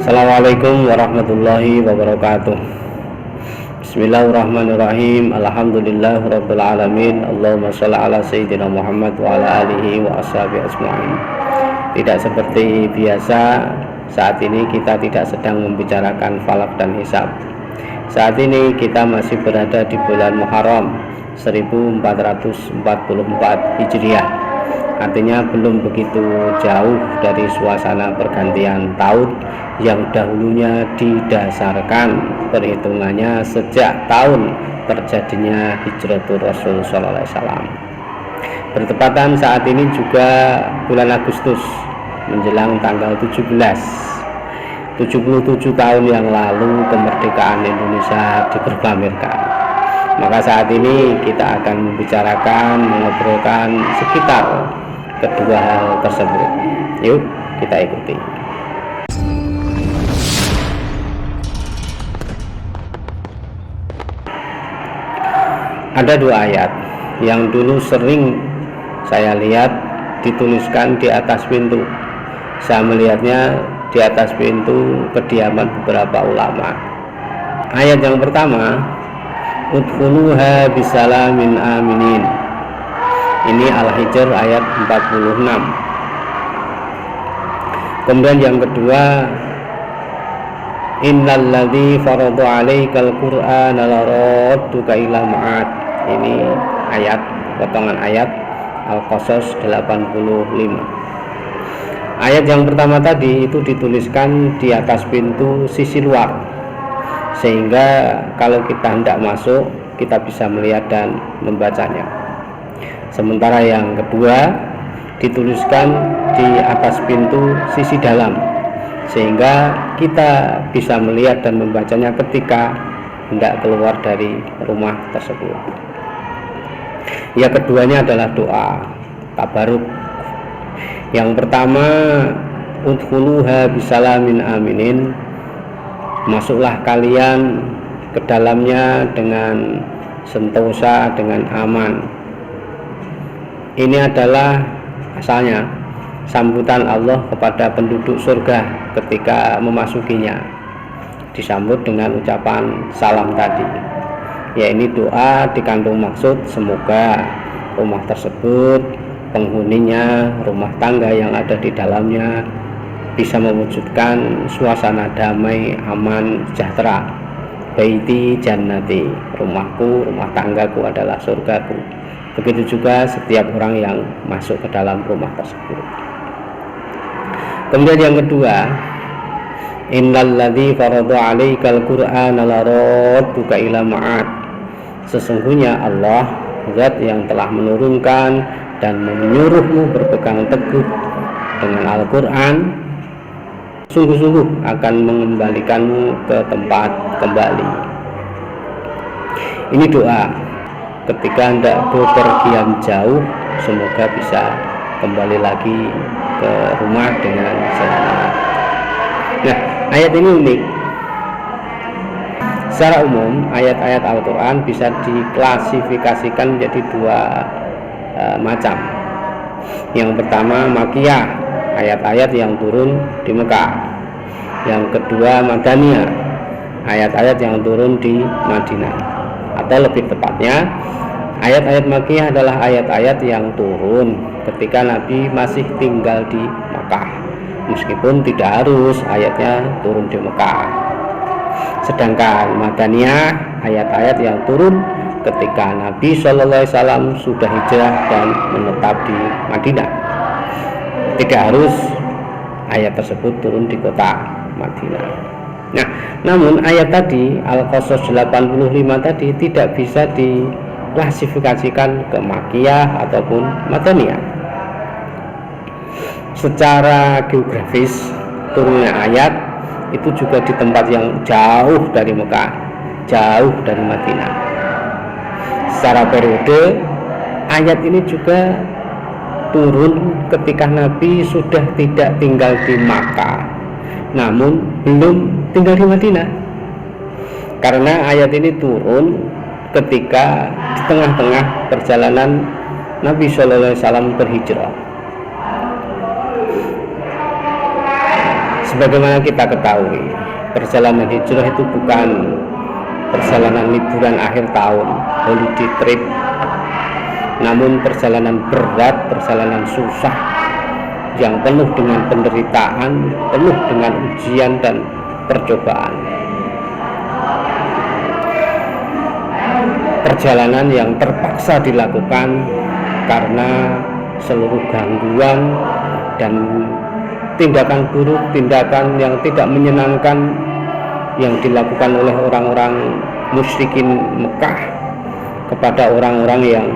Assalamualaikum warahmatullahi wabarakatuh. Bismillahirrahmanirrahim. Alhamdulillahirabbil alamin. Allahumma shalli ala sayyidina Muhammad wa ala alihi wa ashabihi ajmain. Tidak seperti biasa, saat ini kita tidak sedang membicarakan falak dan hisab. Saat ini kita masih berada di bulan Muharram 1444 Hijriah. Artinya belum begitu jauh dari suasana pergantian tahun yang dahulunya didasarkan perhitungannya sejak tahun terjadinya Hijratul Rasul Sallallahu Alaihi Wasallam. Bertepatan saat ini juga bulan Agustus menjelang tanggal 17. 77 tahun yang lalu kemerdekaan Indonesia diproklamirkan. Maka saat ini kita akan membicarakan, mengobrolkan sekitar kedua hal tersebut. Yuk kita ikuti. Ada dua ayat yang dulu sering saya lihat dituliskan di atas pintu. Saya melihatnya di atas pintu kediaman beberapa ulama. Ayat yang pertama, udkhuluha bisalamin aminin. Ini Al-Hijr ayat 46. Kemudian yang kedua, innalladzi farada 'alaikal qur'ana laradduka ila ma'ad. Ini ayat, potongan ayat Al-Qasas 85. Ayat yang pertama tadi itu dituliskan di atas pintu sisi luar, sehingga kalau kita hendak masuk kita bisa melihat dan membacanya. Sementara yang kedua dituliskan di atas pintu sisi dalam, sehingga kita bisa melihat dan membacanya ketika hendak keluar dari rumah tersebut. Yang keduanya adalah doa tabaruk. Yang pertama, udkhuluha bisalamin aminin. Masuklah kalian ke dalamnya dengan sentosa, dengan aman. Ini adalah asalnya sambutan Allah kepada penduduk surga ketika memasukinya. Disambut dengan ucapan salam tadi. Ya, ini doa dikandung maksud semoga rumah tersebut, penghuninya, rumah tangga yang ada di dalamnya bisa mewujudkan suasana damai, aman, sejahtera. Baiti jannati, rumahku, rumah tanggaku adalah surgaku. Begitu juga setiap orang yang masuk ke dalam rumah tersebut. Kemudian yang kedua, innalladzi farada 'alaikal qur'ana laradduka ila ma'ad. Sesungguhnya Allah, zat yang telah menurunkan dan menyuruhmu berpegang teguh dengan Al-Quran, sungguh-sungguh akan mengembalikanmu ke tempat kembali. Ini doa ketika hendak bepergian jauh, semoga bisa kembali lagi ke rumah dengan selamat. Nah, ayat ini unik. Secara umum, ayat-ayat Al-Quran bisa diklasifikasikan menjadi dua macam. Yang pertama Makkiyah, ayat-ayat yang turun di Mekah. Yang kedua Madaniyah, ayat-ayat yang turun di Madinah. Atau lebih tepatnya, ayat-ayat Makkiyah adalah ayat-ayat yang turun ketika Nabi masih tinggal di Mekah, meskipun tidak harus ayatnya turun di Mekah. Sedangkan Madaniyah, ayat-ayat yang turun ketika Nabi Sallallahu Alaihi Wasallam sudah hijrah dan menetap di Madinah. Tidak harus ayat tersebut turun di kota Madinah. Nah, namun ayat tadi Al-Qasas 85 tadi tidak bisa diklasifikasikan ke Makkiyah ataupun Madaniyah. Secara geografis, turunnya ayat itu juga di tempat yang jauh dari Mekah, jauh dari Madinah. Secara periode, ayat ini juga turun ketika Nabi sudah tidak tinggal di Makkah, namun belum tinggal di Madinah. Karena ayat ini turun ketika di tengah-tengah perjalanan Nabi Shallallahu Alaihi Wasallam berhijrah. Sebagaimana kita ketahui, perjalanan hijrah itu bukan perjalanan liburan akhir tahun, holiday trip, namun perjalanan berat, perjalanan susah yang penuh dengan penderitaan, penuh dengan ujian dan percobaan. Perjalanan yang terpaksa dilakukan karena seluruh gangguan dan tindakan buruk, tindakan yang tidak menyenangkan yang dilakukan oleh orang-orang musyrikin Mekah kepada orang-orang yang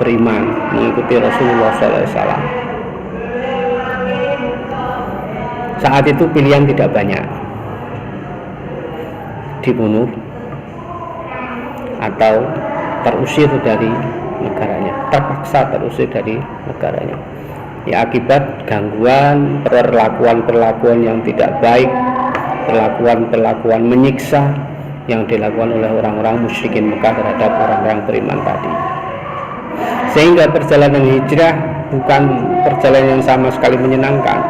beriman mengikuti Rasulullah SAW. Saat itu pilihan tidak banyak, dibunuh atau terusir dari negaranya, terpaksa terusir dari negaranya, ya akibat gangguan, perlakuan yang tidak baik, perlakuan menyiksa yang dilakukan oleh orang-orang musyrikin Mekah terhadap orang-orang beriman tadi. Sehingga perjalanan hijrah bukan perjalanan yang sama sekali menyenangkan,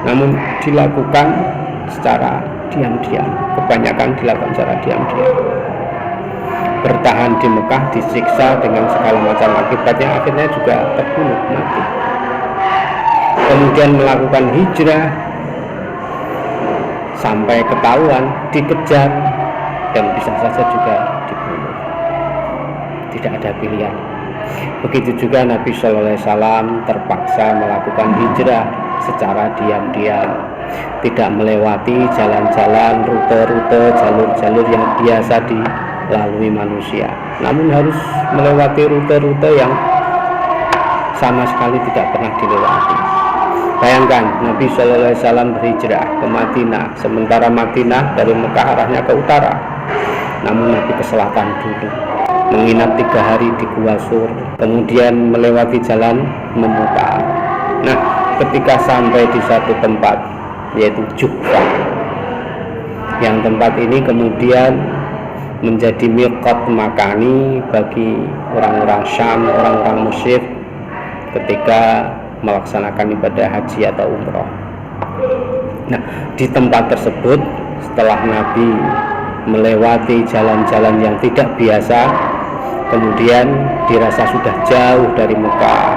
namun dilakukan secara diam-diam, kebanyakan dilakukan secara diam-diam. Bertahan di Mekah, disiksa dengan segala macam akibatnya, akhirnya juga terbunuh mati. Kemudian melakukan hijrah sampai ketahuan, dikejar, dan bisa saja juga dibunuh. Tidak ada pilihan. Begitu juga Nabi SAW terpaksa melakukan hijrah secara diam-diam, tidak melewati jalan-jalan, rute-rute, jalur-jalur yang biasa dilalui manusia, namun harus melewati rute-rute yang sama sekali tidak pernah dilewati. Bayangkan Nabi SAW berhijrah ke Madinah, sementara Madinah dari Mekah arahnya ke utara, namun Nabi ke selatan dulu, menginap 3 hari di Gua Sur, kemudian melewati jalan memutar. Nah, ketika sampai di satu tempat, yaitu Juhfah, yang tempat ini kemudian menjadi miqat makani bagi orang-orang Syam, orang-orang musyrik ketika melaksanakan ibadah haji atau umroh. Nah, di tempat tersebut setelah Nabi melewati jalan-jalan yang tidak biasa, kemudian dirasa sudah jauh dari Mekah,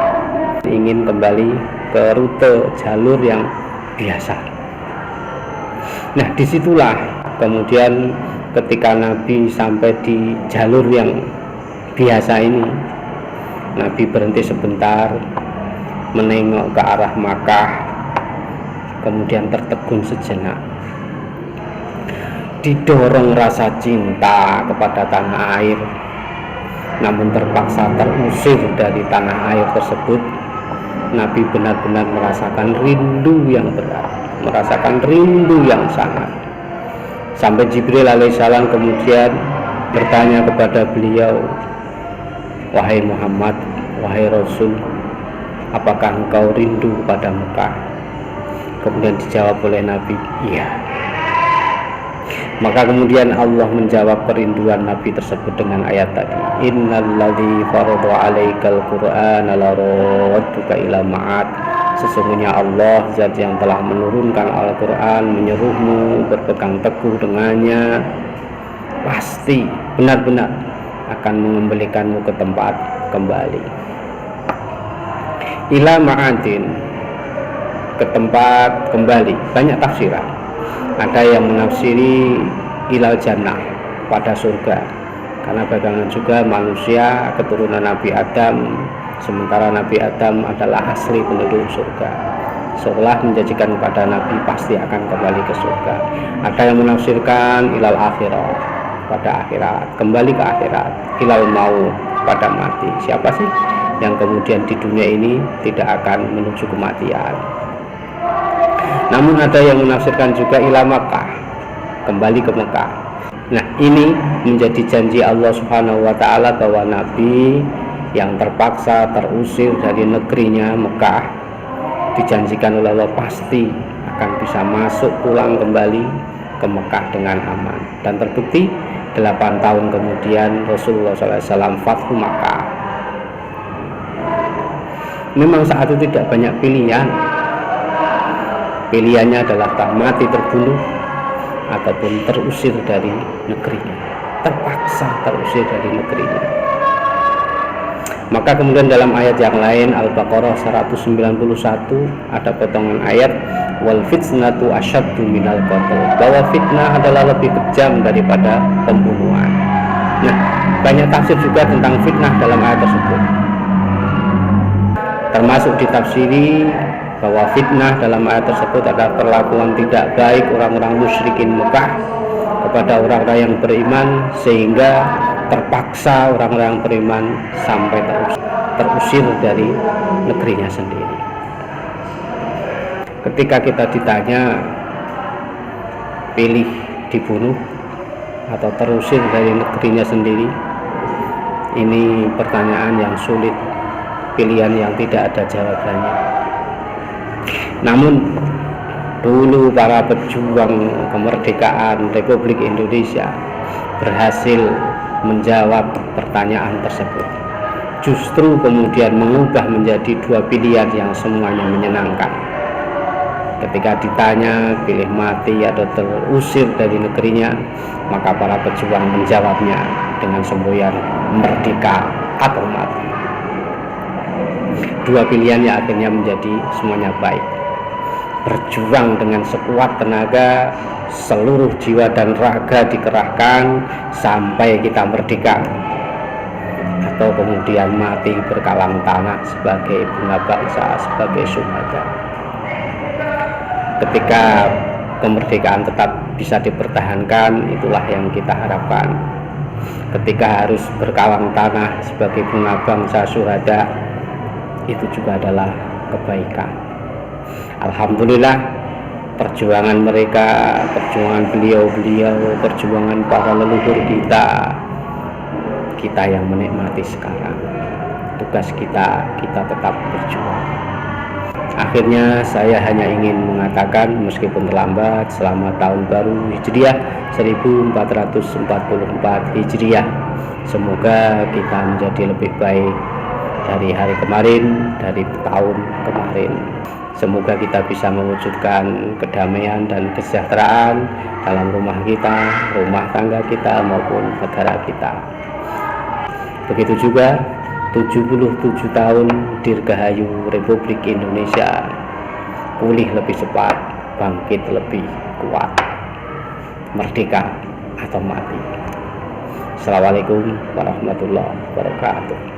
ingin kembali ke rute jalur yang biasa. Nah, disitulah kemudian ketika Nabi sampai di jalur yang biasa ini, Nabi berhenti sebentar, menengok ke arah Makkah, kemudian tertegun sejenak, didorong rasa cinta kepada tanah air, namun terpaksa terusir dari tanah air tersebut. Nabi benar-benar merasakan rindu yang berat, merasakan rindu yang sangat, sampai Jibril alaihissalam kemudian bertanya kepada beliau, "Wahai Muhammad, wahai Rasul, apakah engkau rindu pada Mekah?" Kemudian dijawab oleh Nabi, "Iya." Maka kemudian Allah menjawab kerinduan Nabi tersebut dengan ayat tadi, "Innalladzi farada 'alaikal Qur'ana laradduka ila ma'ad." Sesungguhnya Allah, zat yang telah menurunkan Al-Quran, menyuruhmu berpegang teguh dengannya, pasti benar-benar akan mengembalikanmu ke tempat kembali. Ila ma'adin, ke tempat kembali. Banyak tafsiran. Ada yang menafsiri ilal jannah, pada surga, karena bagaimana juga manusia keturunan Nabi Adam, sementara Nabi Adam adalah asli penduduk surga, seolah menjanjikan kepada Nabi pasti akan kembali ke surga. Ada yang menafsirkan ilal akhirat, pada akhirat, kembali ke akhirat. Ilal maut, pada mati. Siapa sih yang kemudian di dunia ini tidak akan menuju kematian? Namun ada yang menafsirkan juga ila Makkah, kembali ke Mekah. Nah, ini menjadi janji Allah Subhanahu wa taala bahwa Nabi yang terpaksa terusir dari negerinya Mekah, dijanjikan oleh Allah pasti akan bisa masuk pulang kembali ke Mekah dengan aman. Dan terbukti 8 tahun kemudian Rasulullah SAW Fathu Makkah. Memang saat itu tidak banyak pilihan, Pilihannya adalah mati terbunuh ataupun terusir dari negerinya, terpaksa terusir dari negerinya. Maka kemudian dalam ayat yang lain, Al-Baqarah 191, ada potongan ayat, wal fitnatu asyaddu minal qatl, bahwa fitnah adalah lebih kejam daripada pembunuhan. Nah, banyak tafsir juga tentang fitnah dalam ayat tersebut, termasuk ditafsiri bahwa fitnah dalam ayat tersebut adalah perlakuan tidak baik orang-orang musyrikin Mekah kepada orang-orang yang beriman, sehingga terpaksa orang-orang yang beriman sampai terusir dari negerinya sendiri. Ketika kita ditanya pilih dibunuh atau terusir dari negerinya sendiri, ini pertanyaan yang sulit, pilihan yang tidak ada jawabannya. Namun dulu para pejuang kemerdekaan Republik Indonesia berhasil menjawab pertanyaan tersebut, justru kemudian mengubah menjadi dua pilihan yang semuanya menyenangkan. Ketika ditanya pilih mati atau terusir dari negerinya, maka para pejuang menjawabnya dengan semboyan merdeka atau mati. Dua pilihan yang akhirnya menjadi semuanya baik. Berjuang dengan sekuat tenaga, seluruh jiwa dan raga dikerahkan sampai kita merdeka, atau kemudian mati berkalang tanah sebagai bunga bangsa, sebagai syuhada. Ketika kemerdekaan tetap bisa dipertahankan, itulah yang kita harapkan. Ketika harus berkalang tanah sebagai bunga bangsa, syuhada, itu juga adalah kebaikan. Alhamdulillah, perjuangan mereka, perjuangan beliau-beliau, perjuangan para leluhur kita yang menikmati sekarang. Tugas kita tetap berjuang. Akhirnya saya hanya ingin mengatakan, meskipun terlambat, selamat tahun baru Hijriah 1444 Hijriah. Semoga kita menjadi lebih baik dari hari kemarin, dari tahun kemarin. Semoga kita bisa mewujudkan kedamaian dan kesejahteraan dalam rumah kita, rumah tangga kita, maupun negara kita. Begitu juga 77 tahun Dirgahayu Republik Indonesia, pulih lebih cepat, bangkit lebih kuat, merdeka atau mati. Assalamualaikum warahmatullahi wabarakatuh.